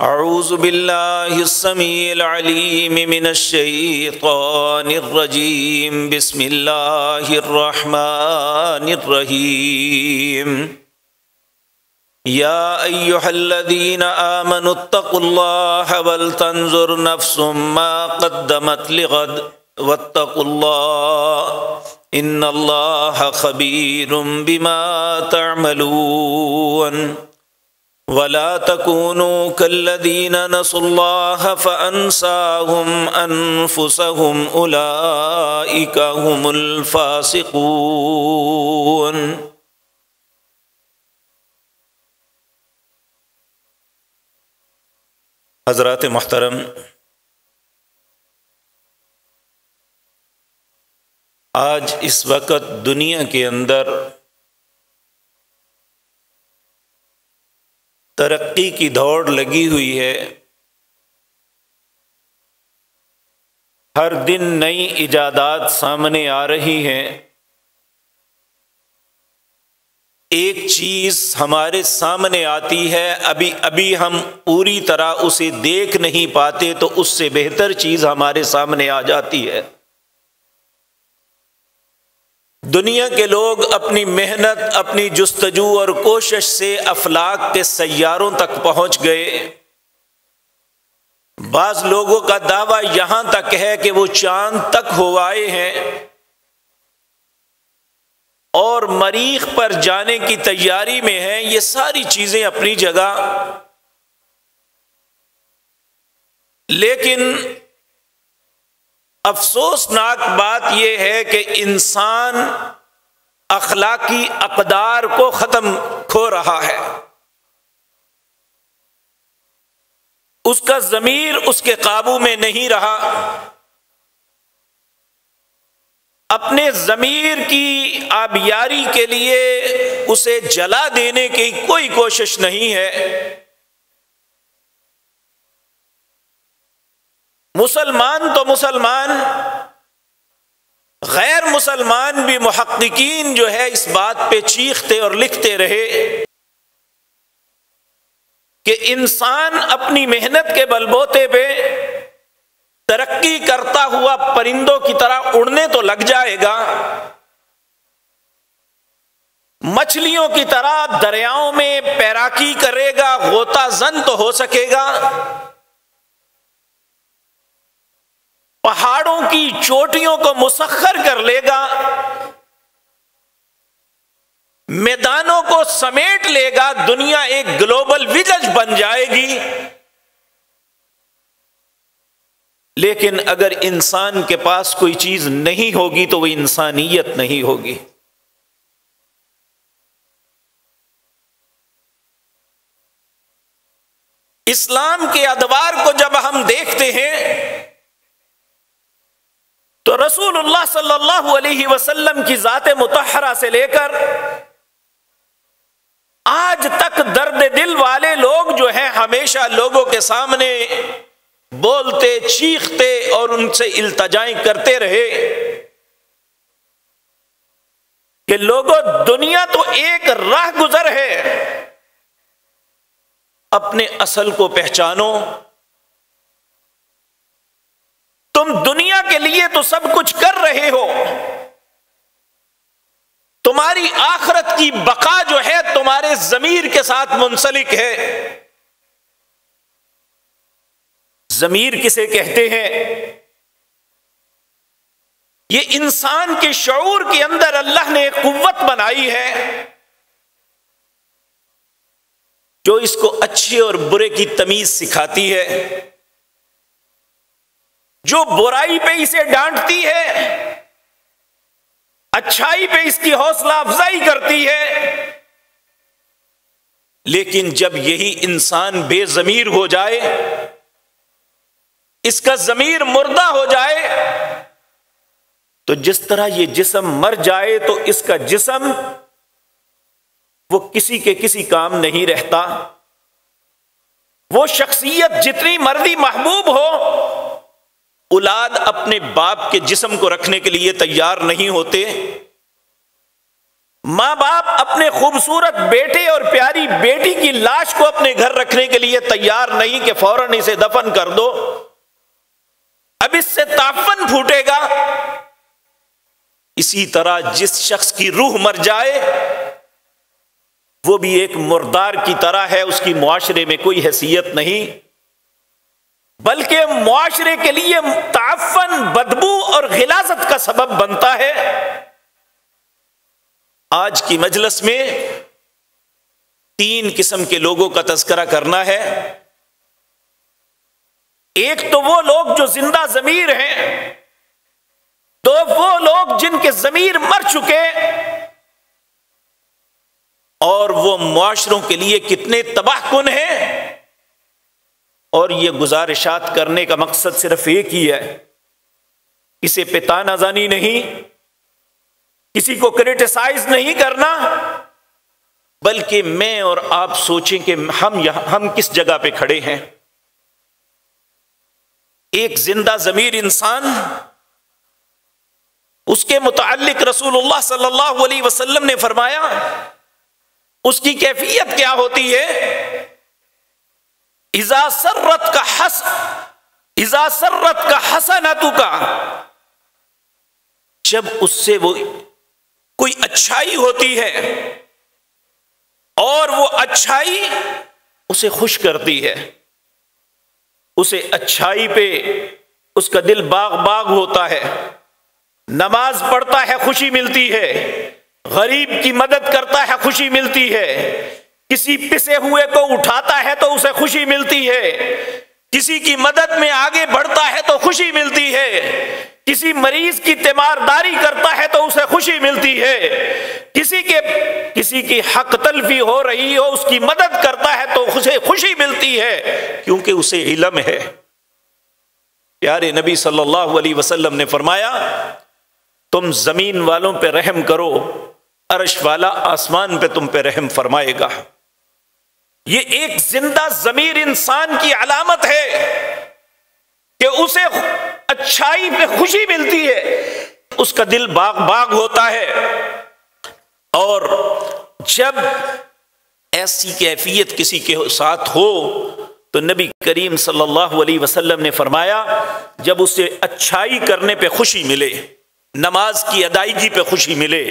اعوذ باللہ السمیع العلیم من الشیطان الرجیم بسم اللہ الرحمن الرحیم یا ایہا الذین آمنوا اتقوا اللہ ولتنظر نفس ما قدمت لغد واتقوا اللہ ان اللہ خبیر بما تعملون وَلَا تَكُونُوا كَالَّذِينَ نَسُوا اللَّهَ فَأَنْسَاهُمْ أَنفُسَهُمْ أُولَئِكَ هُمُ الْفَاسِقُونَ۔ حضرات محترم، آج اس وقت دنیا کے اندر ترقی کی دوڑ لگی ہوئی ہے۔ ہر دن نئی ایجادات سامنے آ رہی ہیں۔ ایک چیز ہمارے سامنے آتی ہے، ابھی ہم پوری طرح اسے دیکھ نہیں پاتے تو اس سے بہتر چیز ہمارے سامنے آ جاتی ہے۔ دنیا کے لوگ اپنی محنت، اپنی جستجو اور کوشش سے افلاک کے سیاروں تک پہنچ گئے۔ بعض لوگوں کا دعویٰ یہاں تک ہے کہ وہ چاند تک ہو آئے ہیں اور مریخ پر جانے کی تیاری میں ہیں۔ یہ ساری چیزیں اپنی جگہ، لیکن افسوسناک بات یہ ہے کہ انسان اخلاقی اقدار کو کھو رہا ہے۔ اس کا ضمیر اس کے قابو میں نہیں رہا۔ اپنے ضمیر کی آبیاری کے لیے اسے جلا دینے کی کوئی کوشش نہیں ہے۔ مسلمان تو مسلمان، غیر مسلمان بھی محققین جو ہے اس بات پہ چیختے اور لکھتے رہے کہ انسان اپنی محنت کے بلبوتے پہ ترقی کرتا ہوا پرندوں کی طرح اڑنے تو لگ جائے گا، مچھلیوں کی طرح دریاؤں میں پیراکی کرے گا، غوطہ زن تو ہو سکے گا، پہاڑوں کی چوٹیوں کو مسخر کر لے گا، میدانوں کو سمیٹ لے گا، دنیا ایک گلوبل ولیج بن جائے گی۔ لیکن اگر انسان کے پاس کوئی چیز نہیں ہوگی تو وہ انسانیت نہیں ہوگی۔ اسلام کے ادوار کو جب ہم دیکھتے ہیں تو رسول اللہ صلی اللہ علیہ وسلم کی ذات مطہرہ سے لے کر آج تک درد دل والے لوگ جو ہیں ہمیشہ لوگوں کے سامنے بولتے، چیختے اور ان سے التجائیں کرتے رہے کہ لوگوں، دنیا تو ایک راہ گزر ہے، اپنے اصل کو پہچانو۔ تم دنیا کے لیے تو سب کچھ کر رہے ہو، تمہاری آخرت کی بقا جو ہے تمہارے ضمیر کے ساتھ منسلک ہے۔ ضمیر کسے کہتے ہیں؟ یہ انسان کے شعور کے اندر اللہ نے ایک قوت بنائی ہے جو اس کو اچھے اور برے کی تمیز سکھاتی ہے، جو برائی پہ اسے ڈانٹتی ہے، اچھائی پہ اس کی حوصلہ افزائی کرتی ہے۔ لیکن جب یہی انسان بے ضمیر ہو جائے، اس کا ضمیر مردہ ہو جائے، تو جس طرح یہ جسم مر جائے تو اس کا جسم وہ کسی کے کسی کام نہیں رہتا۔ وہ شخصیت جتنی مرضی محبوب ہو، اولاد اپنے باپ کے جسم کو رکھنے کے لیے تیار نہیں ہوتے۔ ماں باپ اپنے خوبصورت بیٹے اور پیاری بیٹی کی لاش کو اپنے گھر رکھنے کے لیے تیار نہیں کہ فوراً اسے دفن کر دو، اب اس سے تعفن پھوٹے گا۔ اسی طرح جس شخص کی روح مر جائے وہ بھی ایک مردار کی طرح ہے، اس کی معاشرے میں کوئی حیثیت نہیں، بلکہ معاشرے کے لیے تعفن، بدبو اور غلاظت کا سبب بنتا ہے۔ آج کی مجلس میں 3 قسم کے لوگوں کا تذکرہ کرنا ہے۔ ایک تو وہ لوگ جو زندہ ضمیر ہیں، تو وہ لوگ جن کے ضمیر مر چکے اور وہ معاشروں کے لیے کتنے تباہ کن ہیں، اور یہ گزارشات کرنے کا مقصد صرف ایک ہی ہے، کسی پہ طعنہ زنی نہیں، کسی کو کرٹیسائز نہیں کرنا، بلکہ میں اور آپ سوچیں کہ ہم کس جگہ پہ کھڑے ہیں۔ ایک زندہ ضمیر انسان، اس کے متعلق رسول اللہ صلی اللہ علیہ وسلم نے فرمایا اس کی کیفیت کیا ہوتی ہے؟ اذا سرت کا حسنتک، جب اس سے وہ کوئی اچھائی ہوتی ہے اور وہ اچھائی اسے خوش کرتی ہے، اسے اچھائی پہ اس کا دل باغ باغ ہوتا ہے، نماز پڑھتا ہے خوشی ملتی ہے، غریب کی مدد کرتا ہے خوشی ملتی ہے، کسی پسے ہوئے کو اٹھاتا ہے تو اسے خوشی ملتی ہے، کسی کی مدد میں آگے بڑھتا ہے تو خوشی ملتی ہے، کسی مریض کی تیمارداری کرتا ہے تو اسے خوشی ملتی ہے، کسی کی حق تلفی ہو رہی ہو اس کی مدد کرتا ہے تو اسے خوشی ملتی ہے، کیونکہ اسے علم ہے۔ پیارے نبی صلی اللہ علیہ وسلم نے فرمایا تم زمین والوں پہ رحم کرو، عرش والا آسمان پہ تم پہ رحم فرمائے گا۔ یہ ایک زندہ ضمیر انسان کی علامت ہے کہ اسے اچھائی پہ خوشی ملتی ہے، اس کا دل باغ باغ ہوتا ہے۔ اور جب ایسی کیفیت کسی کے ساتھ ہو تو نبی کریم صلی اللہ علیہ وسلم نے فرمایا جب اسے اچھائی کرنے پہ خوشی ملے، نماز کی ادائیگی پہ خوشی ملے،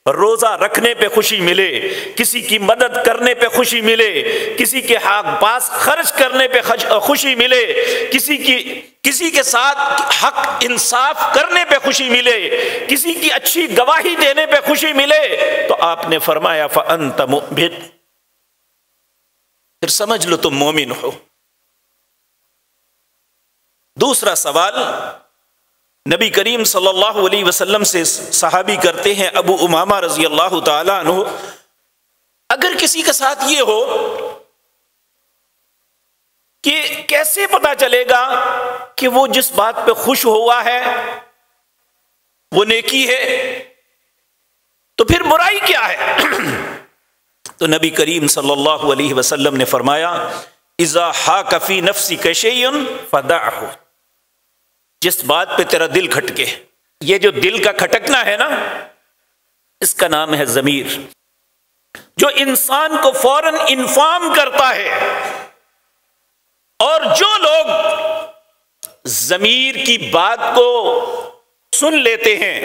روزہ رکھنے پہ خوشی ملے، کسی کی مدد کرنے پہ خوشی ملے، کسی کے حق پاس خرچ کرنے پہ خوشی ملے، کسی کے ساتھ حق انصاف کرنے پہ خوشی ملے، کسی کی اچھی گواہی دینے پہ خوشی ملے، تو آپ نے فرمایا فَأَنْتَ مُؤْمِنٌ، پھر سمجھ لو تم مومن ہو۔ دوسرا سوال نبی کریم صلی اللہ علیہ وسلم سے صحابی کرتے ہیں ابو امامہ رضی اللہ تعالی عنہ، اگر کسی کے ساتھ یہ ہو کہ کیسے پتا چلے گا کہ وہ جس بات پہ خوش ہوا ہے وہ نیکی ہے، تو پھر برائی کیا ہے؟ تو نبی کریم صلی اللہ علیہ وسلم نے فرمایا اذا حاک فی نفسک شیء فدعہ، جس بات پہ تیرا دل کھٹکے، یہ جو دل کا کھٹکنا ہے نا، اس کا نام ہے ضمیر، جو انسان کو فوراً انفارم کرتا ہے۔ اور جو لوگ ضمیر کی بات کو سن لیتے ہیں،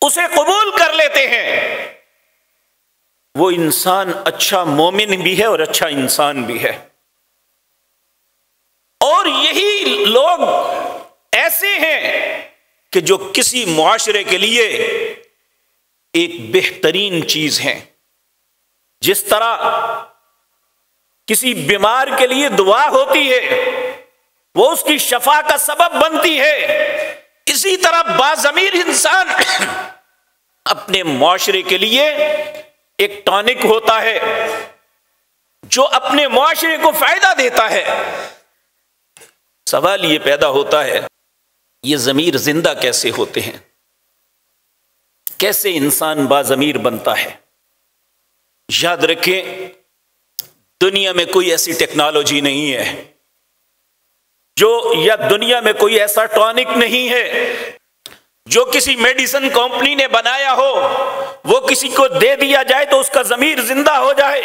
اسے قبول کر لیتے ہیں، وہ انسان اچھا مومن بھی ہے اور اچھا انسان بھی ہے۔ اور یہی لوگ ایسے ہیں کہ جو کسی معاشرے کے لیے ایک بہترین چیز ہیں۔ جس طرح کسی بیمار کے لیے دعا ہوتی ہے، وہ اس کی شفا کا سبب بنتی ہے، اسی طرح باضمیر انسان اپنے معاشرے کے لیے ایک ٹانک ہوتا ہے جو اپنے معاشرے کو فائدہ دیتا ہے۔ سوال یہ پیدا ہوتا ہے یہ ضمیر زندہ کیسے ہوتے ہیں؟ کیسے انسان باضمیر بنتا ہے؟ یاد رکھیں دنیا میں کوئی ایسی ٹیکنالوجی نہیں ہے یا دنیا میں کوئی ایسا ٹانک نہیں ہے جو کسی میڈیسن کمپنی نے بنایا ہو وہ کسی کو دے دیا جائے تو اس کا ضمیر زندہ ہو جائے۔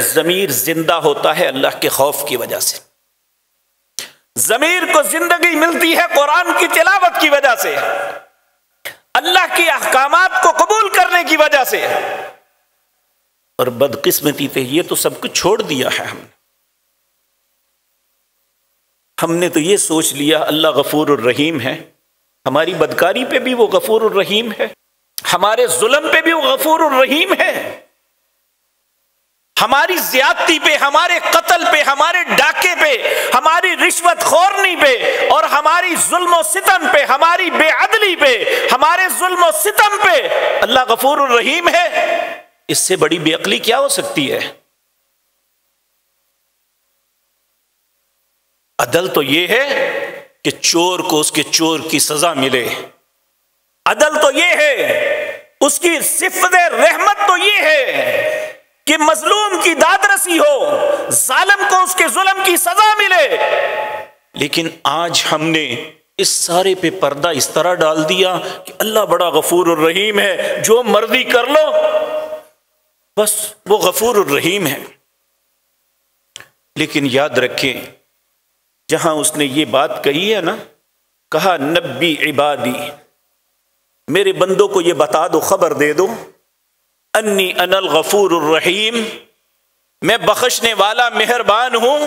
ضمیر زندہ ہوتا ہے اللہ کے خوف کی وجہ سے، ضمیر کو زندگی ملتی ہے قرآن کی تلاوت کی وجہ سے، اللہ کی احکامات کو قبول کرنے کی وجہ سے۔ اور بدقسمتی پہ یہ تو سب کچھ چھوڑ دیا ہے ہم نے تو یہ سوچ لیا اللہ غفور الرحیم ہے، ہماری بدکاری پہ بھی وہ غفور الرحیم ہے، ہمارے ظلم پہ بھی وہ غفور الرحیم ہے، ہماری زیادتی پہ، ہمارے قتل پہ، ہمارے ڈاکے پہ، ہماری رشوت خورنی پہ اور ہماری ظلم و ستم پہ، ہماری بے عدلی پہ، ہمارے ظلم و ستم پہ اللہ غفور الرحیم ہے۔ اس سے بڑی بے عقلی کیا ہو سکتی ہے؟ عدل تو یہ ہے کہ چور کو اس کے چور کی سزا ملے، عدل تو یہ ہے، اس کی صفت رحمت تو یہ ہے کہ مظلوم کی داد رسی ہو، ظالم کو اس کے ظلم کی سزا ملے۔ لیکن آج ہم نے اس سارے پہ پردہ اس طرح ڈال دیا کہ اللہ بڑا غفور الرحیم ہے، جو مرضی کر لو، بس وہ غفور الرحیم ہے۔ لیکن یاد رکھیں، جہاں اس نے یہ بات کہی ہے نا، کہا نبی عبادی، میرے بندوں کو یہ بتا دو، خبر دے دو، انی انا الغفور الرحیم، میں بخشنے والا مہربان ہوں،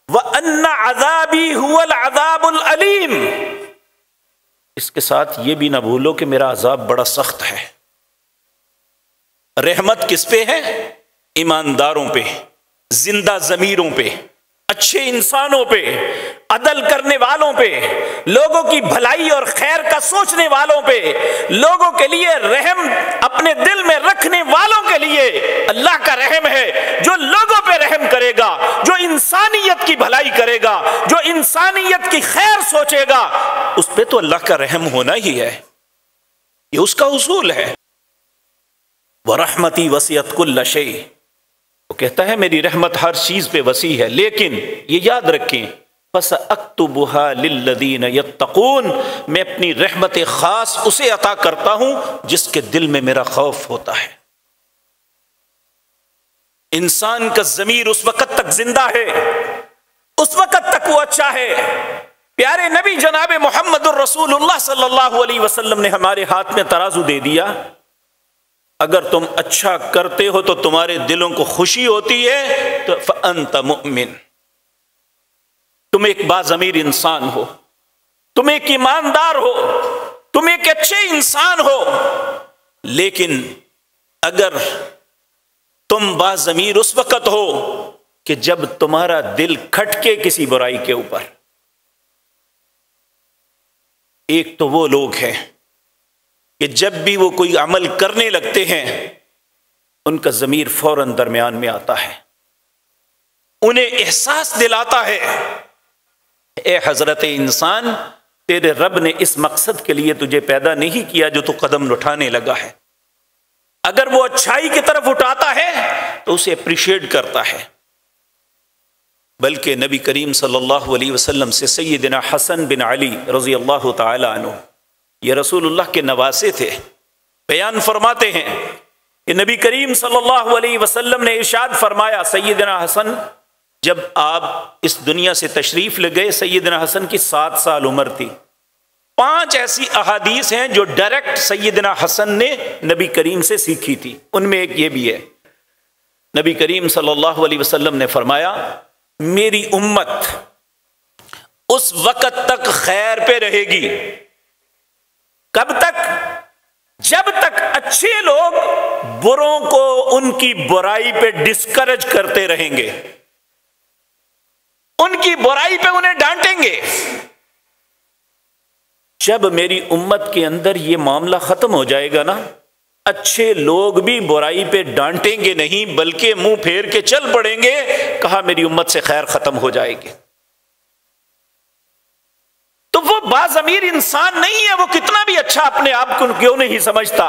وَأَنَّ عَذَابِي هُوَ الْعَذَابُ الْأَلِيمُ، اس کے ساتھ یہ بھی نہ بھولو کہ میرا عذاب بڑا سخت ہے۔ رحمت کس پہ ہے؟ ایمانداروں پہ، زندہ ضمیروں پہ، اچھے انسانوں پہ، عدل کرنے والوں پہ، لوگوں کی بھلائی اور خیر کا سوچنے والوں پہ، لوگوں کے لیے رحم اپنے دل میں رکھنے والوں کے لیے اللہ کا رحم ہے۔ جو لوگوں پہ رحم کرے گا، جو انسانیت کی بھلائی کرے گا، جو انسانیت کی خیر سوچے گا، اس پہ تو اللہ کا رحم ہونا ہی ہے، یہ اس کا اصول ہے۔ وَرَحْمَتِي وَسِعَتْ كُلَّ شَيْءٍ، وہ کہتا ہے میری رحمت ہر چیز پہ وسیع ہے، لیکن یہ یاد رکھیں فَسَأَكْتُبُهَا لِلَّذِينَ يَتَّقُونَ، میں اپنی رحمت خاص اسے عطا کرتا ہوں جس کے دل میں میرا خوف ہوتا ہے۔ انسان کا ضمیر اس وقت تک زندہ ہے، اس وقت تک وہ اچھا ہے۔ پیارے نبی جناب محمد الرسول اللہ صلی اللہ علیہ وسلم نے ہمارے ہاتھ میں ترازو دے دیا، اگر تم اچھا کرتے ہو تو تمہارے دلوں کو خوشی ہوتی ہے تو فأنت مؤمن، تم ایک باضمیر انسان ہو، تم ایک ایماندار ہو، تم ایک اچھے انسان ہو۔ لیکن اگر تم باضمیر اس وقت ہو کہ جب تمہارا دل کھٹکے کسی برائی کے اوپر، ایک تو وہ لوگ ہیں کہ جب بھی وہ کوئی عمل کرنے لگتے ہیں ان کا ضمیر فوراً درمیان میں آتا ہے، انہیں احساس دلاتا ہے اے حضرت انسان، تیرے رب نے اس مقصد کے لیے تجھے پیدا نہیں کیا جو تو قدم اٹھانے لگا ہے۔ اگر وہ اچھائی کی طرف اٹھاتا ہے تو اسے اپریشیٹ کرتا ہے۔ بلکہ نبی کریم صلی اللہ علیہ وسلم سے سیدنا حسن بن علی رضی اللہ تعالی عنہ، یہ رسول اللہ کے نواسے تھے، بیان فرماتے ہیں کہ نبی کریم صلی اللہ علیہ وسلم نے ارشاد فرمایا، سیدنا حسن جب آپ اس دنیا سے تشریف لے گئے، سیدنا حسن کی 7 سال عمر تھی۔ 5 ایسی احادیث ہیں جو ڈائریکٹ سیدنا حسن نے نبی کریم سے سیکھی تھی، ان میں ایک یہ بھی ہے، نبی کریم صلی اللہ علیہ وسلم نے فرمایا میری امت اس وقت تک خیر پہ رہے گی، کب تک؟ جب تک اچھے لوگ بروں کو ان کی برائی پہ ڈسکریج کرتے رہیں گے، ان کی برائی پہ انہیں ڈانٹیں گے۔ جب میری امت کے اندر یہ معاملہ ختم ہو جائے گا نا، اچھے لوگ بھی برائی پہ ڈانٹیں گے نہیں بلکہ منہ پھیر کے چل پڑیں گے، کہا میری امت سے خیر ختم ہو جائے گی۔ تو وہ باضمیر انسان نہیں ہے، وہ کتنا بھی اچھا اپنے آپ کو کیوں نہیں سمجھتا،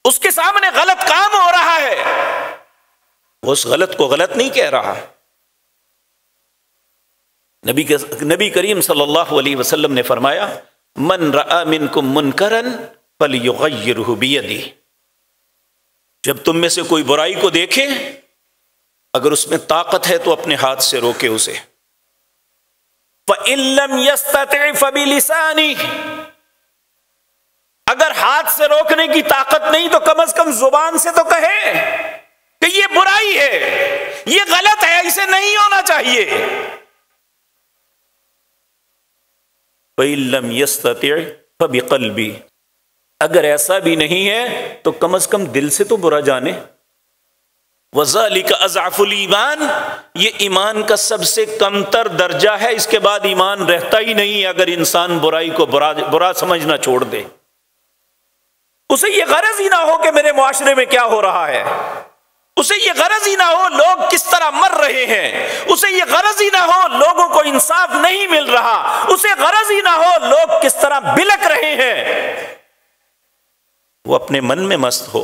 اس کے سامنے غلط کام ہو رہا ہے، وہ اس غلط کو غلط نہیں کہہ رہا۔ نبی کریم صلی اللہ علیہ وسلم نے فرمایا من رأى منکم منکرا فلیغیرہ بیدہ، جب تم میں سے کوئی برائی کو دیکھے اگر اس میں طاقت ہے تو اپنے ہاتھ سے روکے اسے۔ فَإِن لَّمْ يَسْتَطِعْ فَبِلِسَانِهِ، اگر ہاتھ سے روکنے کی طاقت نہیں تو کم از کم زبان سے تو کہے کہ یہ برائی ہے، یہ غلط ہے، اسے نہیں ہونا چاہیے۔ فَإِن لَّمْ يَسْتَطِعْ فَبِقَلْبِهِ، اگر ایسا بھی نہیں ہے تو کم از کم دل سے تو برا جانے۔ وَذَلِكَ أَضْعَفُ الْإِيمَانِ، یہ ایمان کا سب سے کمتر درجہ ہے، اس کے بعد ایمان رہتا ہی نہیں اگر انسان برائی کو برا سمجھنا چھوڑ دے۔ اسے یہ غرض ہی نہ ہو کہ میرے معاشرے میں کیا ہو رہا ہے، اسے یہ غرض ہی نہ ہو لوگ کس طرح مر رہے ہیں، اسے یہ غرض ہی نہ ہو لوگوں کو انصاف نہیں مل رہا، اسے غرض ہی نہ ہو لوگ کس طرح بلک رہے ہیں، وہ اپنے من میں مست ہو۔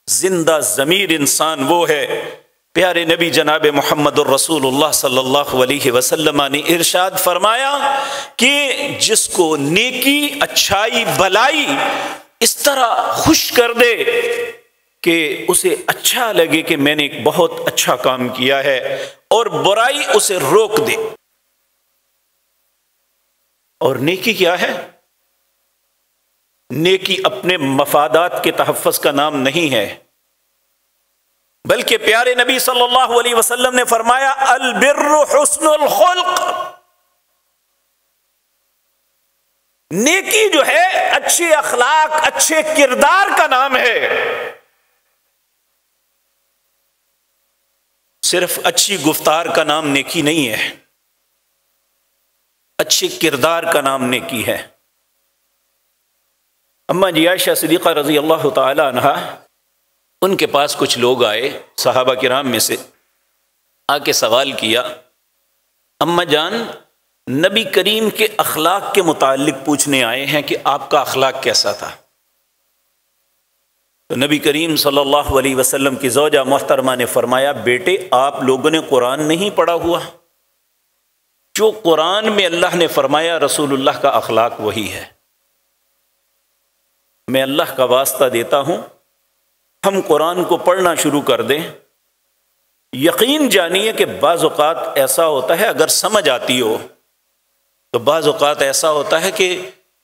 زندہ ضمیر انسان وہ ہے، پیارے نبی جناب محمد الرسول اللہ صلی اللہ علیہ وسلم نے ارشاد فرمایا کہ جس کو نیکی، اچھائی، بھلائی اس طرح خوش کر دے کہ اسے اچھا لگے کہ میں نے ایک بہت اچھا کام کیا ہے، اور برائی اسے روک دے۔ اور نیکی کیا ہے؟ نیکی اپنے مفادات کے تحفظ کا نام نہیں ہے، بلکہ پیارے نبی صلی اللہ علیہ وسلم نے فرمایا البر حسن الخلق، نیکی جو ہے اچھے اخلاق، اچھے کردار کا نام ہے۔ صرف اچھی گفتار کا نام نیکی نہیں ہے، اچھے کردار کا نام نیکی ہے۔ اما جی عائشہ صدیقہ رضی اللہ تعالی عنہا، ان کے پاس کچھ لوگ آئے صحابہ کرام میں سے، آ کے سوال کیا، اما جان نبی کریم کے اخلاق کے متعلق پوچھنے آئے ہیں کہ آپ کا اخلاق کیسا تھا؟ تو نبی کریم صلی اللہ علیہ وسلم کی زوجہ محترمہ نے فرمایا، بیٹے آپ لوگوں نے قرآن نہیں پڑھا ہوا، جو قرآن میں اللہ نے فرمایا رسول اللہ کا اخلاق وہی ہے۔ میں اللہ کا واسطہ دیتا ہوں، ہم قرآن کو پڑھنا شروع کر دیں، یقین جانیے کہ بعض اوقات ایسا ہوتا ہے، اگر سمجھ آتی ہو تو بعض اوقات ایسا ہوتا ہے کہ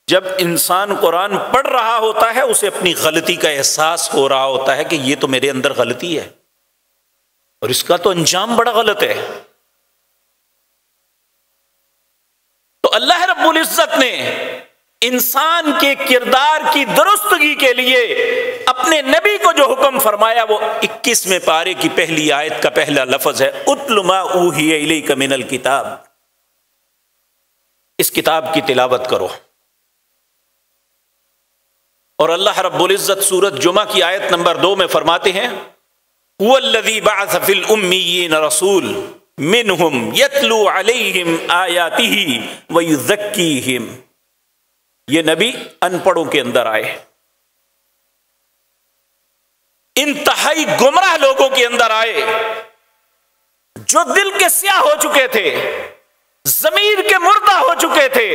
جب انسان قرآن پڑھ رہا ہوتا ہے اسے اپنی غلطی کا احساس ہو رہا ہوتا ہے کہ یہ تو میرے اندر غلطی ہے اور اس کا تو انجام بڑا غلط ہے۔ تو اللہ رب العزت نے انسان کے کردار کی درستگی کے لیے اپنے نبی کو جو حکم فرمایا وہ 21ویں پارے کی پہلی آیت کا پہلا لفظ ہے، اتل ما اوحی الیک من الکتاب، اس کتاب کی تلاوت کرو۔ اور اللہ رب العزت سورۃ جمعہ کی آیت نمبر 2 میں فرماتے ہیں، هو الذی بعث فی الامیین رسول منہم یتلو علیہم آیاتہ ویزکیہم، یہ نبی ان پڑھوں کے اندر آئے، انتہائی گمراہ لوگوں کے اندر آئے، جو دل کے سیاہ ہو چکے تھے، ضمیر کے مردہ ہو چکے تھے،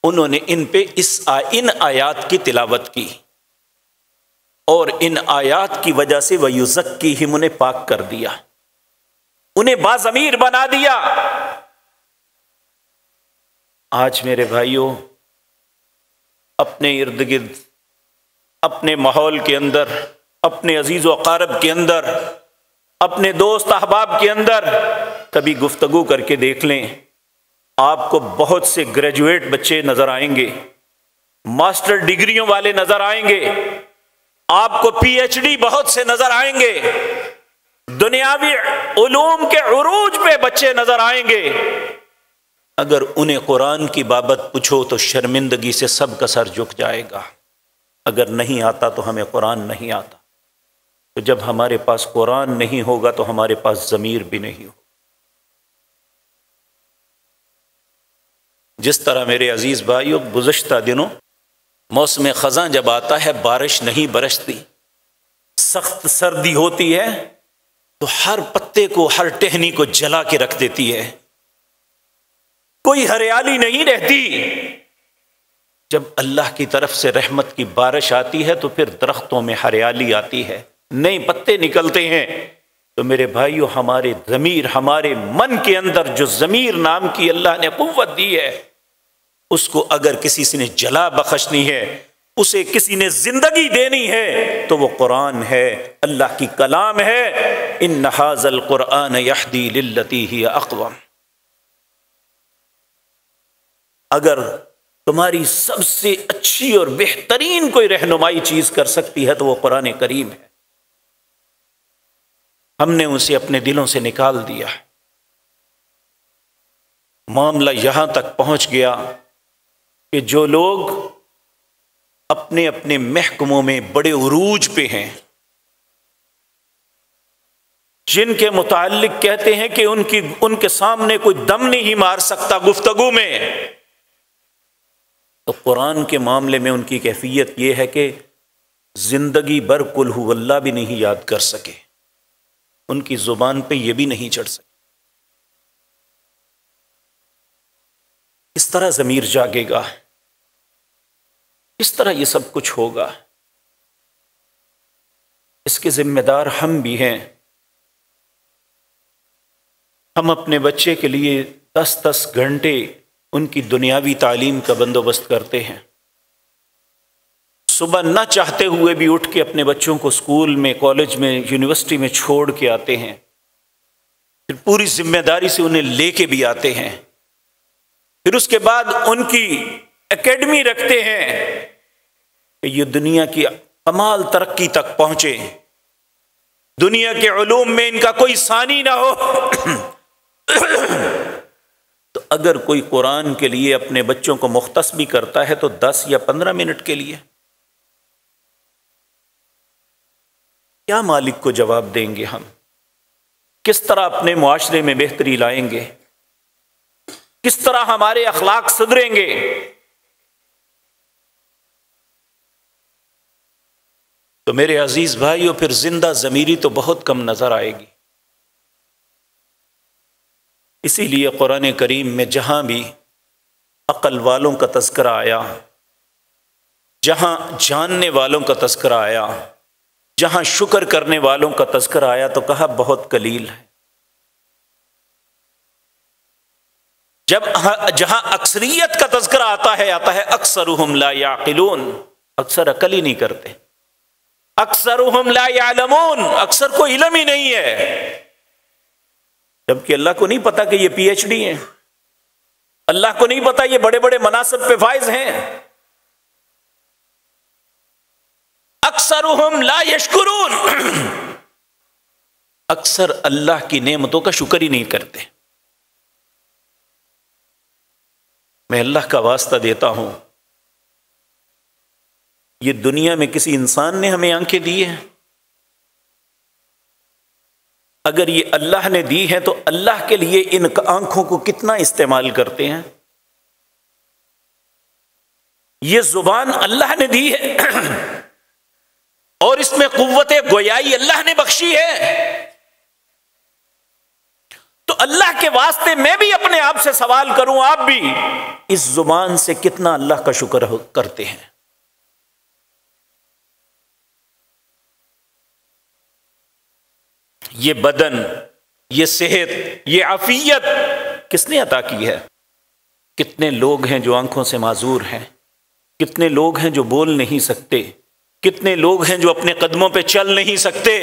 انہوں نے ان پہ ان آیات کی تلاوت کی، اور ان آیات کی وجہ سے وَيُزَكِّيهِمْ انہیں پاک کر دیا، انہیں باضمیر بنا دیا۔ آج میرے بھائیوں، اپنے ارد گرد، اپنے ماحول کے اندر، اپنے عزیز و اقارب کے اندر، اپنے دوست احباب کے اندر کبھی گفتگو کر کے دیکھ لیں، آپ کو بہت سے گریجویٹ بچے نظر آئیں گے، ماسٹر ڈگریوں والے نظر آئیں گے، آپ کو پی ایچ ڈی بہت سے نظر آئیں گے، دنیاوی علوم کے عروج پہ بچے نظر آئیں گے۔ اگر انہیں قرآن کی بابت پوچھو تو شرمندگی سے سب کا سر جھک جائے گا، اگر نہیں آتا تو ہمیں قرآن نہیں آتا، تو جب ہمارے پاس قرآن نہیں ہوگا تو ہمارے پاس ضمیر بھی نہیں ہوگا۔ جس طرح میرے عزیز بھائیوں گزشتہ دنوں موسم خزاں جب آتا ہے بارش نہیں برستی، سخت سردی ہوتی ہے، تو ہر پتے کو، ہر ٹہنی کو جلا کے رکھ دیتی ہے، کوئی ہریالی نہیں رہتی۔ جب اللہ کی طرف سے رحمت کی بارش آتی ہے تو پھر درختوں میں ہریالی آتی ہے، نئے پتے نکلتے ہیں۔ تو میرے بھائیو، ہمارے ضمیر، ہمارے من کے اندر جو ضمیر نام کی اللہ نے قوت دی ہے، اس کو اگر کسی نے جلا بخشنی ہے، اسے کسی نے زندگی دینی ہے، تو وہ قرآن ہے، اللہ کی کلام ہے۔ ان ھذا القرآن یہدی للتی ہی اقوم۔ اگر تمہاری سب سے اچھی اور بہترین کوئی رہنمائی چیز کر سکتی ہے تو وہ قرآن کریم ہے۔ ہم نے اسے اپنے دلوں سے نکال دیا، معاملہ یہاں تک پہنچ گیا کہ جو لوگ اپنے اپنے محکموں میں بڑے عروج پہ ہیں، جن کے متعلق کہتے ہیں کہ ان کے سامنے کوئی دم نہیں مار سکتا گفتگو میں، تو قرآن کے معاملے میں ان کی کیفیت یہ ہے کہ زندگی بھر قل ھو اللہ بھی نہیں یاد کر سکے، ان کی زبان پہ یہ بھی نہیں چڑھ سکے۔ اس طرح ضمیر جاگے گا، اس طرح یہ سب کچھ ہوگا۔ اس کے ذمہ دار ہم بھی ہیں۔ ہم اپنے بچے کے لیے 10 گھنٹے ان کی دنیاوی تعلیم کا بندوبست کرتے ہیں، صبح نہ چاہتے ہوئے بھی اٹھ کے اپنے بچوں کو اسکول میں، کالج میں، یونیورسٹی میں چھوڑ کے آتے ہیں، پھر پوری ذمہ داری سے انہیں لے کے بھی آتے ہیں، پھر اس کے بعد ان کی اکیڈمی رکھتے ہیں کہ یہ دنیا کی کمال ترقی تک پہنچے، دنیا کے علوم میں ان کا کوئی ثانی نہ ہو۔ تو اگر کوئی قرآن کے لیے اپنے بچوں کو مختص بھی کرتا ہے تو 10 یا 15 منٹ کے لیے، کیا مالک کو جواب دیں گے ہم؟ کس طرح اپنے معاشرے میں بہتری لائیں گے؟ کس طرح ہمارے اخلاق سدھریں گے؟ تو میرے عزیز بھائیو، پھر زندہ ضمیری تو بہت کم نظر آئے گی۔ اسی لیے قرآن کریم میں جہاں بھی عقل والوں کا تذکرہ آیا، جہاں جاننے والوں کا تذکرہ آیا، جہاں شکر کرنے والوں کا تذکرہ آیا، تو کہا بہت قلیل ہے۔ جہاں اکثریت کا تذکرہ آتا ہے اکثرهم لا یعقلون، اکثر عقل ہی نہیں کرتے، اکثرهم لا یعلمون، اکثر کو علم ہی نہیں ہے، جبکہ اللہ کو نہیں پتا کہ یہ پی ایچ ڈی ہیں، اللہ کو نہیں پتا یہ بڑے بڑے مناصب پہ فائز ہیں۔ اکثرهم لا یشکرون، اکثر اللہ کی نعمتوں کا شکر ہی نہیں کرتے۔ میں اللہ کا واسطہ دیتا ہوں، یہ دنیا میں کسی انسان نے ہمیں آنکھیں دی ہیں؟ اگر یہ اللہ نے دی ہے تو اللہ کے لیے ان آنکھوں کو کتنا استعمال کرتے ہیں؟ یہ زبان اللہ نے دی ہے اور اس میں قوت گویائی اللہ نے بخشی ہے، تو اللہ کے واسطے میں بھی اپنے آپ سے سوال کروں، آپ بھی اس زبان سے کتنا اللہ کا شکر کرتے ہیں؟ یہ بدن، یہ صحت، یہ عافیت کس نے عطا کی ہے؟ کتنے لوگ ہیں جو آنکھوں سے معذور ہیں، کتنے لوگ ہیں جو بول نہیں سکتے، کتنے لوگ ہیں جو اپنے قدموں پہ چل نہیں سکتے،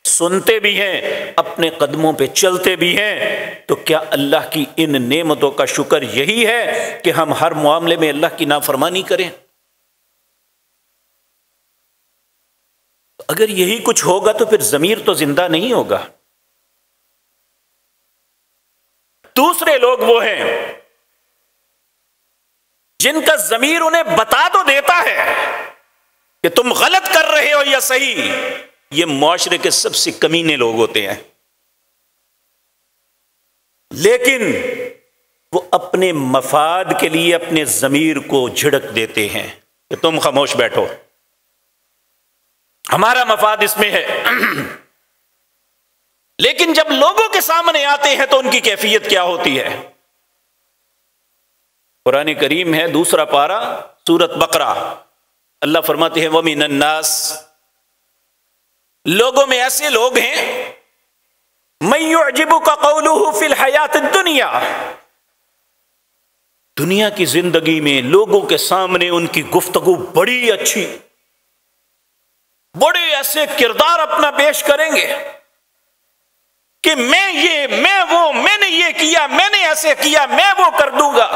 سنتے بھی ہیں، اپنے قدموں پہ چلتے بھی ہیں۔ تو کیا اللہ کی ان نعمتوں کا شکر یہی ہے کہ ہم ہر معاملے میں اللہ کی نافرمانی کریں؟ اگر یہی کچھ ہوگا تو پھر ضمیر تو زندہ نہیں ہوگا۔ دوسرے لوگ وہ ہیں جن کا ضمیر انہیں بتا تو دیتا ہے کہ تم غلط کر رہے ہو یا صحیح، یہ معاشرے کے سب سے کمینے لوگ ہوتے ہیں، لیکن وہ اپنے مفاد کے لیے اپنے ضمیر کو جھڑک دیتے ہیں کہ تم خاموش بیٹھو، ہمارا مفاد اس میں ہے۔ لیکن جب لوگوں کے سامنے آتے ہیں تو ان کی کیفیت کیا ہوتی ہے؟ قرآن کریم ہے 2 پارہ سورۃ بقرہ، اللہ فرماتے ہیں وَمِنَ النَّاسِ، لوگوں میں ایسے لوگ ہیں مَن يُعْجِبُكَ قَوْلُهُ فِي الْحَيَاةِ الدُّنْيَا، دنیا کی زندگی میں لوگوں کے سامنے ان کی گفتگو بڑی اچھی، بڑے ایسے کردار اپنا پیش کریں گے کہ میں یہ، میں وہ، میں نے یہ کیا، میں نے ایسے کیا، میں وہ کر دوں گا۔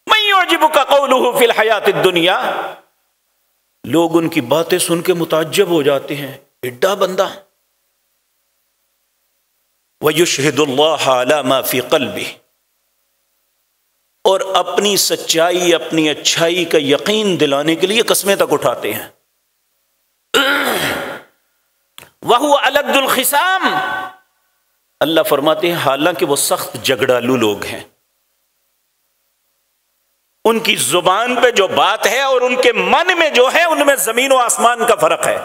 مَن يُعْجِبُكَ قَوْلُهُ فِي الْحَيَاةِ الدُّنْيَا، لوگ ان کی باتیں سن کے متعجب ہو جاتے ہیں، ایڈا بندہ۔ وَيُشْهِدُ اللَّهَ عَلَى مَا فِي قَلْبِهِ، اور اپنی سچائی، اپنی اچھائی کا یقین دلانے کے لیے قسمیں تک اٹھاتے ہیں۔ وَهُوَ أَلَدُّ الْخِصَامِ، اللہ فرماتے ہیں حالانکہ وہ سخت جھگڑالو لوگ ہیں، ان کی زبان پہ جو بات ہے اور ان کے من میں جو ہے ان میں زمین و آسمان کا فرق ہے۔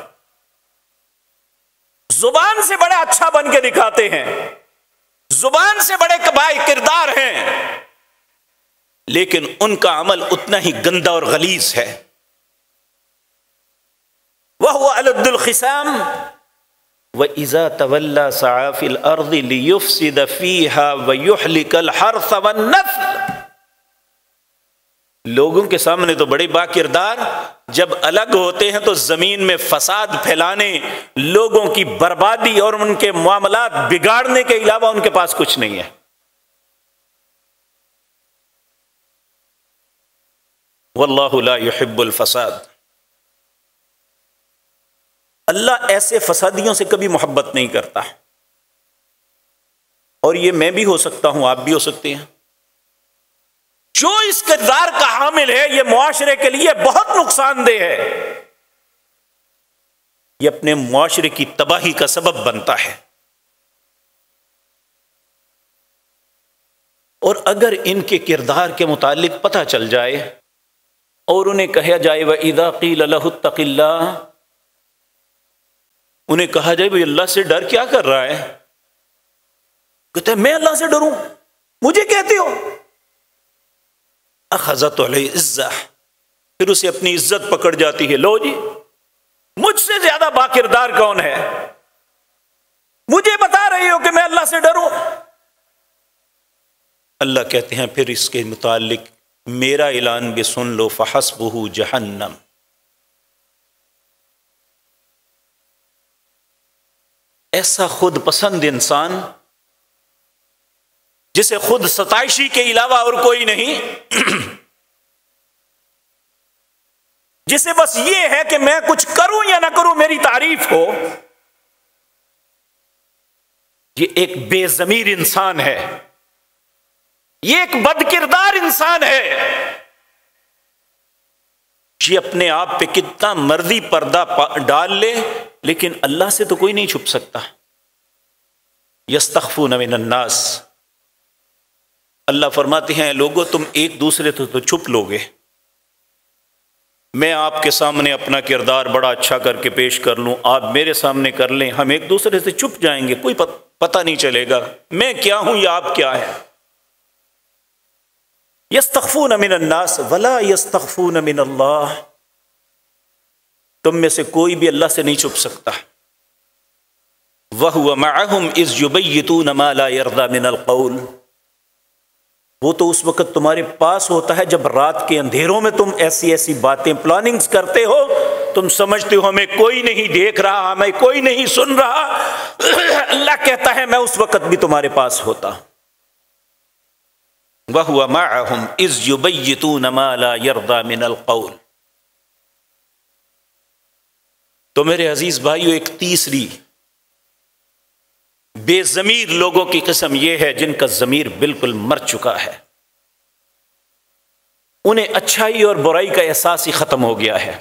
زبان سے بڑا اچھا بن کے دکھاتے ہیں، زبان سے بڑے کبائی کردار ہیں، لیکن ان کا عمل اتنا ہی گندا اور غلیظ ہے۔ وَهُوَ أَلَدُّ الْخِصَامِ وَإِذَا تَوَلَّى سَعَىٰ فِي الْأَرْضِ لِيُفْسِدَ فِيهَا وَيُهْلِكَ الْحَرْثَ وَالنَّسْلَ، لوگوں کے سامنے تو بڑے با کردار، جب الگ ہوتے ہیں تو زمین میں فساد پھیلانے، لوگوں کی بربادی اور ان کے معاملات بگاڑنے کے علاوہ ان کے پاس کچھ نہیں ہے۔ وَاللَّهُ لَا يُحِبُّ الْفَسَادَ، اللہ ایسے فسادیوں سے کبھی محبت نہیں کرتا، اور یہ میں بھی ہو سکتا ہوں، آپ بھی ہو سکتے ہیں۔ جو اس کردار کا حامل ہے یہ معاشرے کے لیے بہت نقصان دہ ہے، یہ اپنے معاشرے کی تباہی کا سبب بنتا ہے۔ اور اگر ان کے کردار کے متعلق پتہ چل جائے اور انہیں کہا جائے وَإِذَا قِيلَ لَهُ اتَّقِ اللَّهَ، انہیں کہا جائے بھئی اللہ سے ڈر کیا کر رہا ہے؟ کہتے ہیں میں اللہ سے ڈروں، مجھے کہتے ہو؟ اخذت علیہ عزہ، پھر اسے اپنی عزت پکڑ جاتی ہے، لو جی مجھ سے زیادہ باکردار کون ہے، مجھے بتا رہی ہو کہ میں اللہ سے ڈروں۔ اللہ کہتے ہیں پھر اس کے متعلق میرا اعلان بھی سن لو، فحسبہ جہنم، ایسا خود پسند انسان جسے خود ستائشی کے علاوہ اور کوئی نہیں، جسے بس یہ ہے کہ میں کچھ کروں یا نہ کروں میری تعریف ہو، یہ ایک بے ضمیر انسان ہے، یہ ایک بد کردار انسان ہے، یہ اپنے آپ پہ کتنا مرضی پردہ ڈال لے لیکن اللہ سے تو کوئی نہیں چھپ سکتا۔ یستخفون من الناس، اللہ فرماتے ہیں لوگوں تم ایک دوسرے سے تو چھپ لوگے، میں آپ کے سامنے اپنا کردار بڑا اچھا کر کے پیش کر لوں، آپ میرے سامنے کر لیں، ہم ایک دوسرے سے چھپ جائیں گے، کوئی پتہ نہیں چلے گا میں کیا ہوں یا آپ کیا ہیں۔ یستخفون من الناس ولا یستخفون من اللہ، تم میں سے کوئی بھی اللہ سے نہیں چھپ سکتا۔ وَهُوَ مَعَهُمْ إِذْ يُبَيِّتُونَ مَا لَا يَرْضَى مِنَ الْقَوْلِ، وہ تو اس وقت تمہارے پاس ہوتا ہے جب رات کے اندھیروں میں تم ایسی ایسی باتیں پلاننگز کرتے ہو، تم سمجھتے ہو ہمیں کوئی نہیں دیکھ رہا، ہمیں کوئی نہیں سن رہا، اللہ کہتا ہے میں اس وقت بھی تمہارے پاس ہوتا۔ وَهُوَ مَعَهُمْ إِذْ يُبَيِّتُونَ مَا لَا يَرْضَى مِنَ الْقَوْلِ۔ تو میرے عزیز بھائیو، ایک تیسری بے ضمیر لوگوں کی قسم یہ ہے جن کا ضمیر بالکل مر چکا ہے، انہیں اچھائی اور برائی کا احساس ہی ختم ہو گیا ہے۔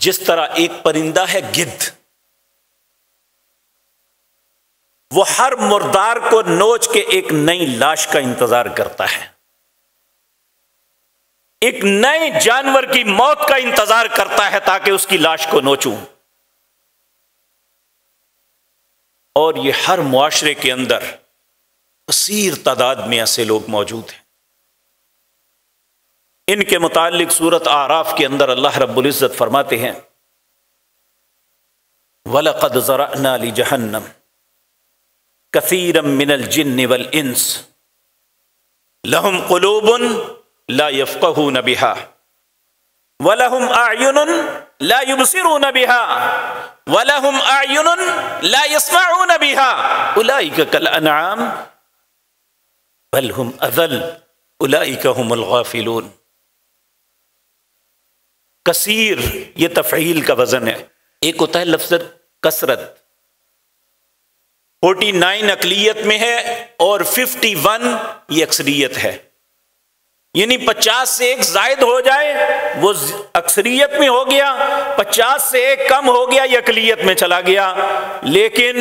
جس طرح ایک پرندہ ہے گدھ، وہ ہر مردار کو نوچ کے ایک نئی لاش کا انتظار کرتا ہے، ایک نئے جانور کی موت کا انتظار کرتا ہے تاکہ اس کی لاش کو نوچوں۔ اور یہ ہر معاشرے کے اندر کثیر تعداد میں ایسے لوگ موجود ہیں۔ ان کے متعلق سورۃ اعراف کے اندر اللہ رب العزت فرماتے ہیں وَلَقَدْ ذَرَأْنَا لِجَهَنَّمَ كَثِيرًا مِنَ الْجِنِّ وَالْإِنسِ لَهُمْ قُلُوبٌ لَا يَفْقَهُونَ بِهَا وَلَهُمْ أَعْيُنٌ لَا يُبْصِرُونَ بِهَا وَلَهُمْ أَعْيُنٌ لَا يَسْمَعُونَ بِهَا أُولَئِكَ كَالْأَنْعَامِ بَلْ هُمْ أَضَلُّ أُولَئِكَ هُمُ الْغَافِلُونَ۔ کثیر یہ تفعیل کا وزن ہے۔ ایک ہوتا ہے لفظ کثرت، 49 اقلیت میں ہے اور 51 یہ اکثریت ہے، یعنی 50 سے ایک زائد ہو جائے وہ اکثریت میں ہو گیا، 50 سے ایک کم ہو گیا یہ اقلیت میں چلا گیا۔ لیکن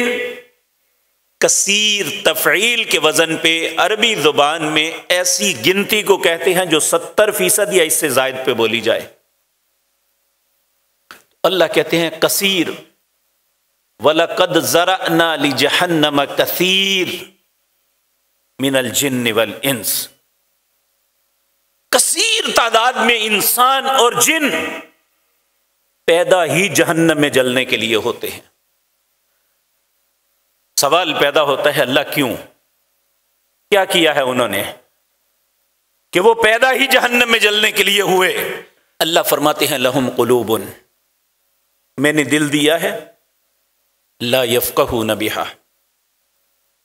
کثیر تفعیل کے وزن پہ عربی زبان میں ایسی گنتی کو کہتے ہیں جو 70% یا اس سے زائد پہ بولی جائے۔ اللہ کہتے ہیں کثیر، وَلَقَدْ ذَرَأْنَا لِجَهَنَّمَ كَثِيرًا مِنَ الْجِنِّ وَالْإِنسِ، کثیر تعداد میں انسان اور جن پیدا ہی جہنم میں جلنے کے لیے ہوتے ہیں۔ سوال پیدا ہوتا ہے اللہ کیوں؟ کیا کیا ہے انہوں نے کہ وہ پیدا ہی جہنم میں جلنے کے لیے ہوئے؟ اللہ فرماتے ہیں لہم قلوب، میں نے دل دیا ہے، لا یفقہون بہا،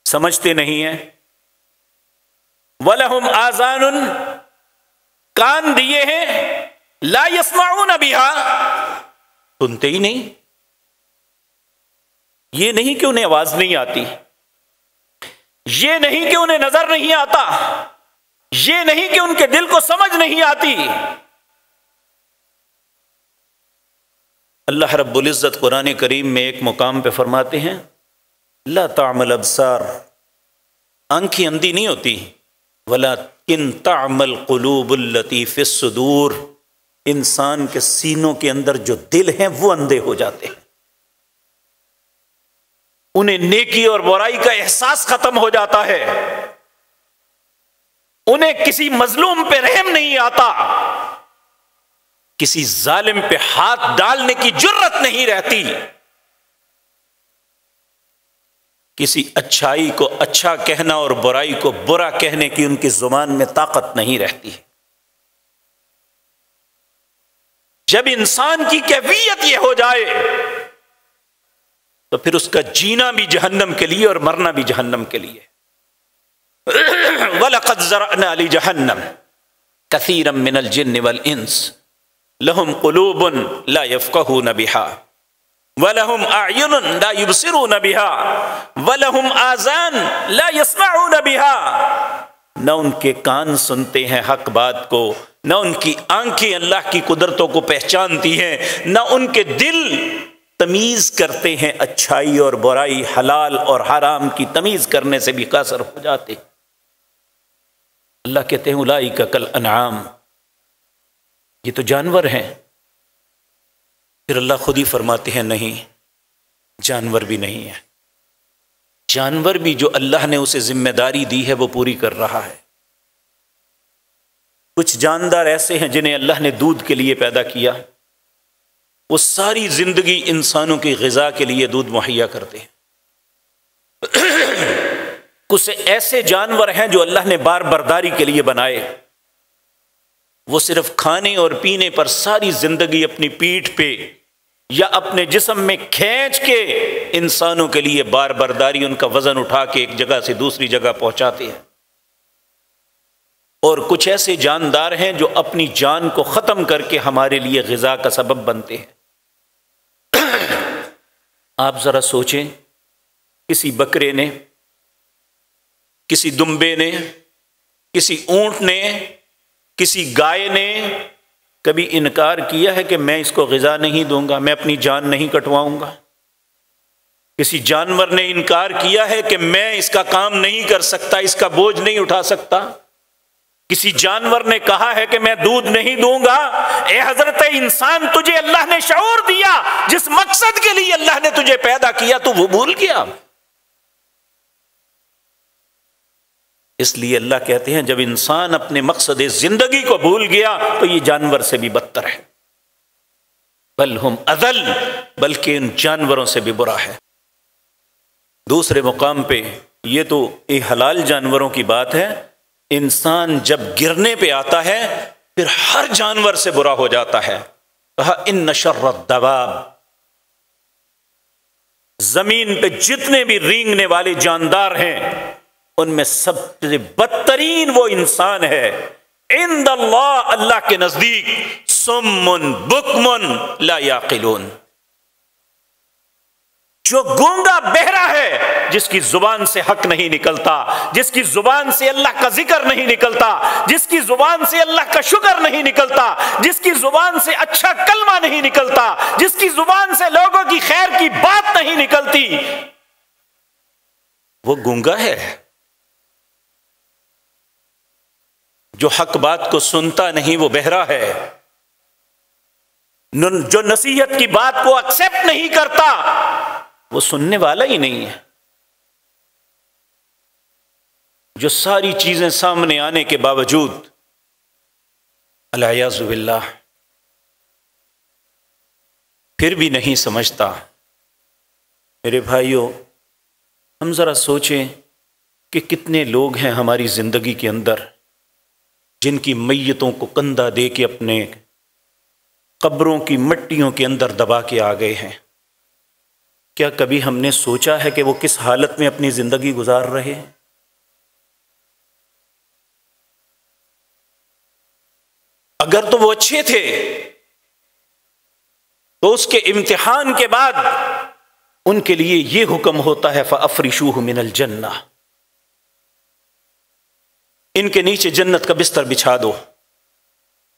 سمجھتے نہیں ہیں، وَلَهُمْ آذان، کان دیے ہیں، لا یسمعون بہا، سنتے ہی نہیں۔ یہ نہیں کہ انہیں آواز نہیں آتی، یہ نہیں کہ انہیں نظر نہیں آتا، یہ نہیں کہ ان کے دل کو سمجھ نہیں آتی۔ اللہ رب العزت قرآن کریم میں ایک مقام پہ فرماتے ہیں لا تعمى الابصار، آنکھیں اندھی نہیں ہوتی، ولكن تعمى القلوب التي في الصدور، انسان کے سینوں کے اندر جو دل ہیں وہ اندھے ہو جاتے ہیں، انہیں نیکی اور برائی کا احساس ختم ہو جاتا ہے، انہیں کسی مظلوم پہ رحم نہیں آتا، کسی ظالم پہ ہاتھ ڈالنے کی جرت نہیں رہتی، کسی اچھائی کو اچھا کہنا اور برائی کو برا کہنے کی ان کی زبان میں طاقت نہیں رہتی۔ جب انسان کی کیفیت یہ ہو جائے تو پھر اس کا جینا بھی جہنم کے لیے اور مرنا بھی جہنم کے لیے۔ وَلَقَدْ ذَرَأْنَا لِجَهَنَّمَ كَثِيرًا مِنَ الْجِنِّ وَالْإِنسِ لَهُمْ قُلُوبٌ لَا يَفْقَهُونَ بِهَا وَلَهُمْ أَعْيُنٌ لَا يُبْصِرُونَ بِهَا وَلَهُمْ آذان لَا يَسْمَعُونَ بِهَا، نہ ان کے کان سنتے ہیں حق بات کو، نہ ان کی آنکھیں اللہ کی قدرتوں کو پہچانتی ہیں، نہ ان کے دل تمیز کرتے ہیں اچھائی اور برائی، حلال اور حرام کی تمیز کرنے سے بھی قاصر ہو جاتے۔ اللہ کہتے ہیں اولئک کالانعام، یہ تو جانور ہیں۔ پھر اللہ خود ہی فرماتے ہیں نہیں، جانور بھی نہیں ہے، جانور بھی جو اللہ نے اسے ذمہ داری دی ہے وہ پوری کر رہا ہے۔ کچھ جاندار ایسے ہیں جنہیں اللہ نے دودھ کے لیے پیدا کیا، وہ ساری زندگی انسانوں کی غذا کے لیے دودھ مہیا کرتے ہیں۔ کچھ ایسے جانور ہیں جو اللہ نے بار برداری کے لیے بنائے، وہ صرف کھانے اور پینے پر ساری زندگی اپنی پیٹھ پہ یا اپنے جسم میں کھینچ کے انسانوں کے لیے بار برداری، ان کا وزن اٹھا کے ایک جگہ سے دوسری جگہ پہنچاتے ہیں۔ اور کچھ ایسے جاندار ہیں جو اپنی جان کو ختم کر کے ہمارے لیے غذا کا سبب بنتے ہیں۔ آپ ذرا سوچیں، کسی بکرے نے، کسی دمبے نے، کسی اونٹ نے، کسی گائے نے کبھی انکار کیا ہے کہ میں اس کو غذا نہیں دوں گا، میں اپنی جان نہیں کٹواؤں گا؟ کسی جانور نے انکار کیا ہے کہ میں اس کا کام نہیں کر سکتا، اس کا بوجھ نہیں اٹھا سکتا؟ کسی جانور نے کہا ہے کہ میں دودھ نہیں دوں گا؟ اے حضرت انسان، تجھے اللہ نے شعور دیا، جس مقصد کے لیے اللہ نے تجھے پیدا کیا تو وہ بھول گیا۔ اس لیے اللہ کہتے ہیں جب انسان اپنے مقصد زندگی کو بھول گیا تو یہ جانور سے بھی بدتر ہے، بل ہم اضل، بلکہ ان جانوروں سے بھی برا ہے۔ دوسرے مقام پہ یہ تو ایک حلال جانوروں کی بات ہے، انسان جب گرنے پہ آتا ہے پھر ہر جانور سے برا ہو جاتا ہے۔ کہا ان شر الدواب، زمین پہ جتنے بھی رینگنے والے جاندار ہیں ان میں سب سے بدترین وہ انسان ہے۔ عند اللہ، اللہ کے نزدیک، صم بکم لا یعقلون، جو گونگا بہرا ہے، جس کی زبان سے حق نہیں نکلتا، جس کی زبان سے اللہ کا ذکر نہیں نکلتا، جس کی زبان سے اللہ کا شکر نہیں نکلتا، جس کی زبان سے اچھا کلمہ نہیں نکلتا، جس کی زبان سے لوگوں کی خیر کی بات نہیں نکلتی، وہ گونگا ہے۔ جو حق بات کو سنتا نہیں وہ بہرا ہے، جو نصیحت کی بات کو ایکسپٹ نہیں کرتا وہ سننے والا ہی نہیں ہے۔ جو ساری چیزیں سامنے آنے کے باوجود العیاذ باللہ پھر بھی نہیں سمجھتا۔ میرے بھائیوں، ہم ذرا سوچیں کہ کتنے لوگ ہیں ہماری زندگی کے اندر جن کی میتوں کو کندھا دے کے اپنے قبروں کی مٹیوں کے اندر دبا کے آ گئے ہیں۔ کیا کبھی ہم نے سوچا ہے کہ وہ کس حالت میں اپنی زندگی گزار رہے ہیں؟ اگر تو وہ اچھے تھے تو اس کے امتحان کے بعد ان کے لیے یہ حکم ہوتا ہے فَأَفْرِشُوهُ مِنَ الْجَنَّةِ، ان کے نیچے جنت کا بستر بچھا دو،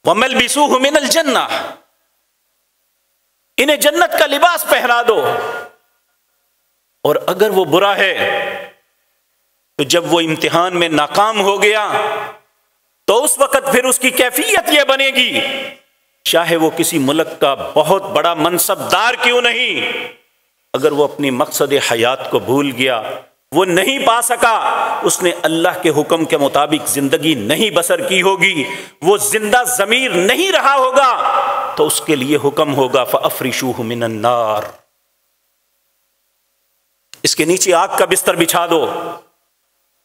وَمَلْبِسُوهُ مِنَ الْجَنَّةِ، انہیں جنت کا لباس پہنا دو۔ اور اگر وہ برا ہے تو جب وہ امتحان میں ناکام ہو گیا تو اس وقت پھر اس کی کیفیت یہ بنے گی، چاہے وہ کسی ملک کا بہت بڑا منصب دار کیوں نہیں، اگر وہ اپنی مقصد حیات کو بھول گیا، وہ نہیں پا سکا، اس نے اللہ کے حکم کے مطابق زندگی نہیں بسر کی ہوگی، وہ زندہ ضمیر نہیں رہا ہوگا، تو اس کے لیے حکم ہوگا فَأَفْرِشُوهُ مِنَ النَّارِ، اس کے نیچے آگ کا بستر بچھا دو،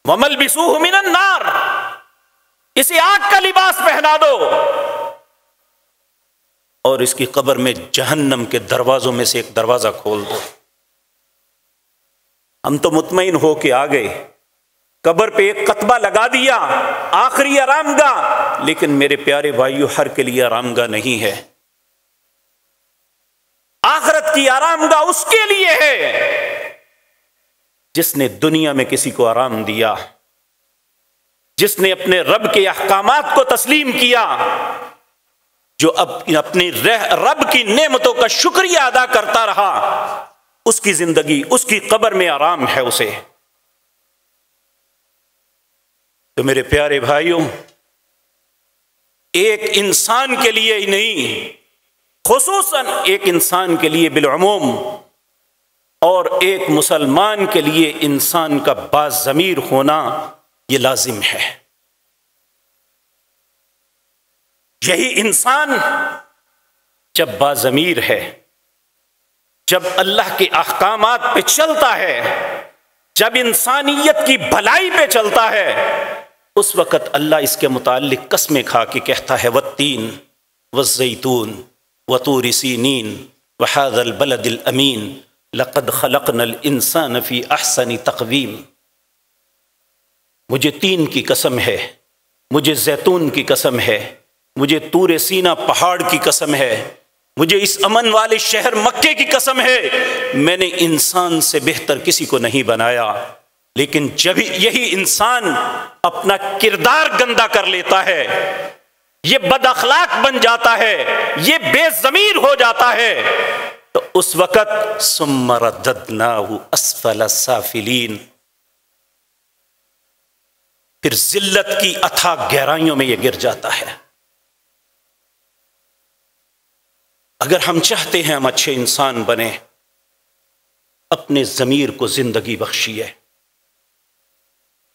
وَمَلْبِسُوهُ مِنَ النَّارِ، اسے آگ کا لباس پہنا دو، اور اس کی قبر میں جہنم کے دروازوں میں سے ایک دروازہ کھول دو۔ ہم تو مطمئن ہو کے آ گئے، قبر پہ ایک قطبہ لگا دیا، آخری آرام گاہ، لیکن میرے پیارے بھائیو ہر کے لیے آرام گاہ نہیں ہے۔ آخرت کی آرام گاہ اس کے لیے ہے جس نے دنیا میں کسی کو آرام دیا، جس نے اپنے رب کے احکامات کو تسلیم کیا، جو اپنی رب کی نعمتوں کا شکریہ ادا کرتا رہا، اس کی زندگی، اس کی قبر میں آرام ہے اسے۔ تو میرے پیارے بھائیوں، ایک انسان کے لیے ہی نہیں، خصوصاً ایک انسان کے لیے بالعموم، اور ایک مسلمان کے لیے انسان کا باضمیر ہونا یہ لازم ہے۔ یہی انسان جب باضمیر ہے، جب اللہ کے احکامات پہ چلتا ہے، جب انسانیت کی بھلائی پہ چلتا ہے، اس وقت اللہ اس کے متعلق قسمیں کھا کے کہتا ہے والتین والزیتون وطور سینین وہذا البلد الامین لقد خلقنا الانسان فی احسن تقویم۔ مجھے تین کی قسم ہے، مجھے زیتون کی قسم ہے، مجھے طور سینا پہاڑ کی قسم ہے، مجھے اس امن والے شہر مکے کی قسم ہے، میں نے انسان سے بہتر کسی کو نہیں بنایا۔ لیکن جب یہی انسان اپنا کردار گندا کر لیتا ہے، یہ بد اخلاق بن جاتا ہے، یہ بے ضمیر ہو جاتا ہے، تو اس وقت ثم رددناہ اسفل سافلین، پھر ذلت کی اتھاہ گہرائیوں میں یہ گر جاتا ہے۔ اگر ہم چاہتے ہیں ہم اچھے انسان بنیں، اپنے ضمیر کو زندگی بخشیے،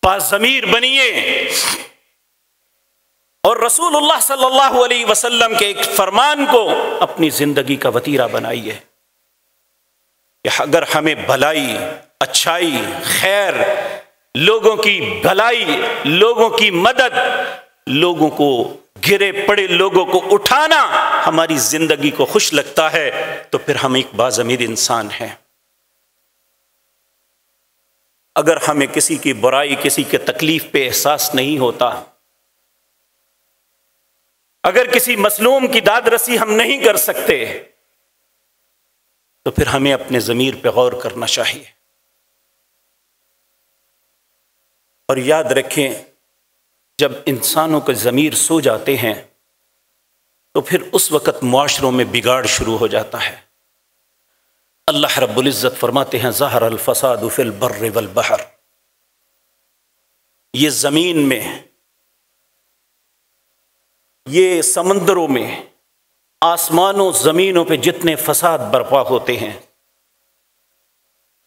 باضمیر بنیے، اور رسول اللہ صلی اللہ علیہ وسلم کے ایک فرمان کو اپنی زندگی کا وتیرہ بنائیے کہ اگر ہمیں بھلائی، اچھائی، خیر، لوگوں کی بھلائی، لوگوں کی مدد، لوگوں کو گرے پڑے لوگوں کو اٹھانا ہماری زندگی کو خوش لگتا ہے تو پھر ہم ایک باضمیر انسان ہیں۔ اگر ہمیں کسی کی برائی، کسی کے تکلیف پہ احساس نہیں ہوتا، اگر کسی مظلوم کی داد رسی ہم نہیں کر سکتے، تو پھر ہمیں اپنے ضمیر پہ غور کرنا چاہیے۔ اور یاد رکھیں، جب انسانوں کے ضمیر سو جاتے ہیں تو پھر اس وقت معاشروں میں بگاڑ شروع ہو جاتا ہے۔ اللہ رب العزت فرماتے ہیں ظہر الفساد فی البر والبحر، یہ زمین میں، یہ سمندروں میں، آسمانوں زمینوں پہ جتنے فساد برپا ہوتے ہیں،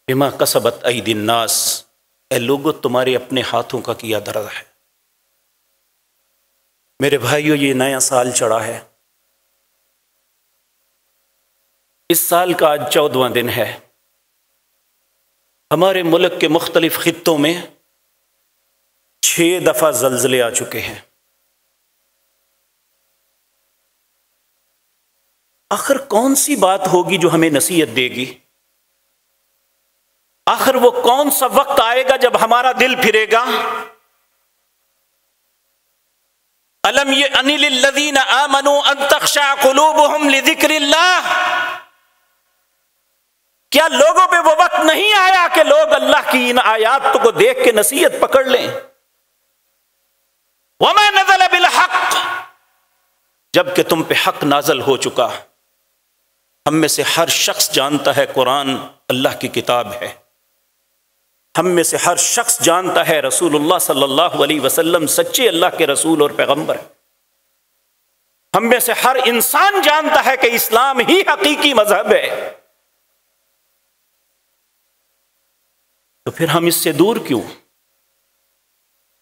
بما کسبت ایدی الناس، اے لوگو تمہارے اپنے ہاتھوں کا کیا درد ہے۔ میرے بھائیو، یہ نیا سال چڑھا ہے، اس سال کا آج 14واں دن ہے۔ ہمارے ملک کے مختلف خطوں میں 6 دفعہ زلزلے آ چکے ہیں۔ آخر کون سی بات ہوگی جو ہمیں نصیحت دے گی؟ آخر وہ کون سا وقت آئے گا جب ہمارا دل پھرے گا؟ أَلَمْ يَأْنِ لِلَّذِينَ آمَنُوا أَن تَخْشَعَ قُلُوبُهُمْ لِذِكْرِ اللَّهِ، کیا لوگوں پہ وہ وقت نہیں آیا کہ لوگ اللہ کی ان آیات کو دیکھ کے نصیحت پکڑ لیں؟ وَمَا نَزَلَ بِالْحَقِّ، جبکہ تم پہ حق نازل ہو چکا۔ ہم میں سے ہر شخص جانتا ہے قرآن اللہ کی کتاب ہے، ہم میں سے ہر شخص جانتا ہے رسول اللہ صلی اللہ علیہ وسلم سچے اللہ کے رسول اور پیغمبر، ہم میں سے ہر انسان جانتا ہے کہ اسلام ہی حقیقی مذہب ہے، تو پھر ہم اس سے دور کیوں؟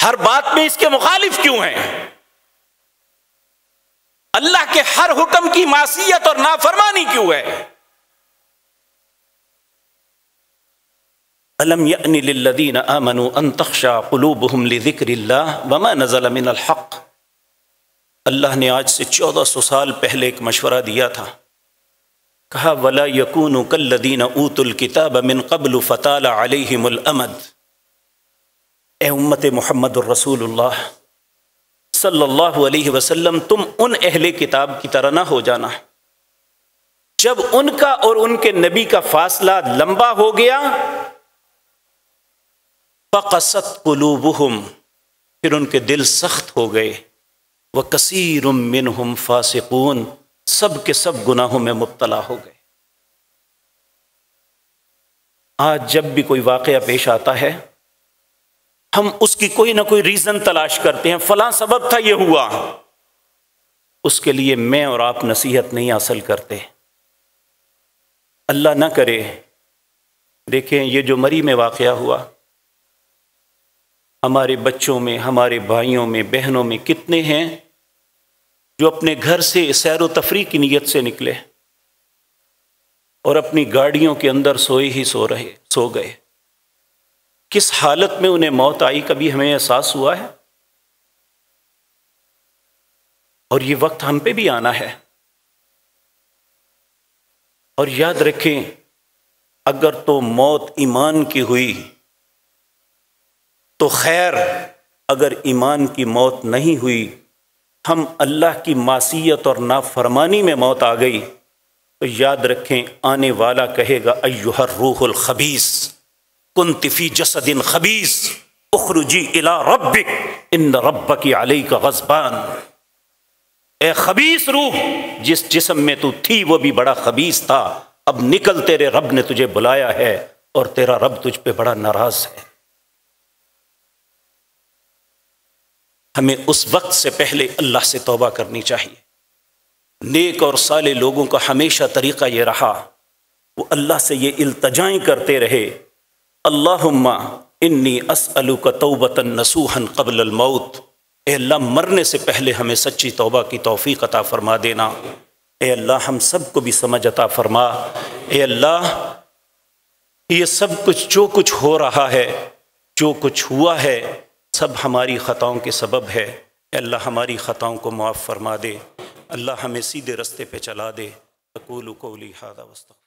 ہر بات میں اس کے مخالف کیوں ہیں؟ اللہ کے ہر حکم کی معصیت اور نافرمانی کیوں ہے؟ أَلَمْ يَأْنِ لِلَّذِينَ آمَنُوا أَن تَخْشَعَ قُلُوبُهُمْ لِذِكْرِ اللَّهِ وَمَا نَزَلَ مِنَ الْحَقِّ۔ اللہ نے آج سے 1400 سال پہلے ایک مشورہ دیا تھا، کہا وَلَا يَكُونُوا كَالَّذِينَ أُوتُوا الْكِتَابَ مِن قَبْلُ فَطَالَ عَلَيْهِمُ الْأَمَدُ۔ اے امت محمد الرسول اللہ صلی اللہ علیہ وسلم، تم ان اہل کتاب کی طرح نہ ہو جانا، جب ان کا اور ان کے نبی کا فاصلہ لمبا ہو گیا، فَقَسَتْ قُلُوبُهُمْ، پھر ان کے دل سخت ہو گئے، وَكَثِيرٌ مِّنْهُمْ فَاسِقُونَ، سب کے سب گناہوں میں مبتلا ہو گئے۔ آج جب بھی کوئی واقعہ پیش آتا ہے، ہم اس کی کوئی نہ کوئی ریزن تلاش کرتے ہیں، فلاں سبب تھا یہ ہوا، اس کے لیے میں اور آپ نصیحت نہیں حاصل کرتے۔ اللہ نہ کرے، دیکھیں یہ جو مری میں واقعہ ہوا، ہمارے بچوں میں، ہمارے بھائیوں میں، بہنوں میں کتنے ہیں جو اپنے گھر سے سیر و تفریح کی نیت سے نکلے اور اپنی گاڑیوں کے اندر سوئے ہی سو گئے۔ کس حالت میں انہیں موت آئی کبھی ہمیں احساس ہوا ہے؟ اور یہ وقت ہم پہ بھی آنا ہے۔ اور یاد رکھیں، اگر تو موت ایمان کی ہوئی تو خیر، اگر ایمان کی موت نہیں ہوئی، ہم اللہ کی معصیت اور نافرمانی میں موت آ گئی، تو یاد رکھیں آنے والا کہے گا ایھا الروح الخبیث کنت فی جسد خبیث اخرجی الی ربک ان ربک علیک غضبان۔ اے خبیث روح، جس جسم میں تو تھی وہ بھی بڑا خبیث تھا، اب نکل، تیرے رب نے تجھے بلایا ہے اور تیرا رب تجھ پہ بڑا ناراض ہے۔ ہمیں اس وقت سے پہلے اللہ سے توبہ کرنی چاہیے۔ نیک اور صالح لوگوں کا ہمیشہ طریقہ یہ رہا، وہ اللہ سے یہ التجائیں کرتے رہے، اللہم انی اسألک توبۃ نصوحا قبل الموت، اے اللہ مرنے سے پہلے ہمیں سچی توبہ کی توفیق عطا فرما دینا۔ اے اللہ ہم سب کو بھی سمجھ عطا فرما۔ اے اللہ یہ سب کچھ جو کچھ ہو رہا ہے، جو کچھ ہوا ہے، سب ہماری خطاؤں کے سبب ہے۔ اے اللہ ہماری خطاؤں کو معاف فرما دے، اللہ ہمیں سیدھے رستے پہ چلا دے۔ اقول قولی ھذا واستغفر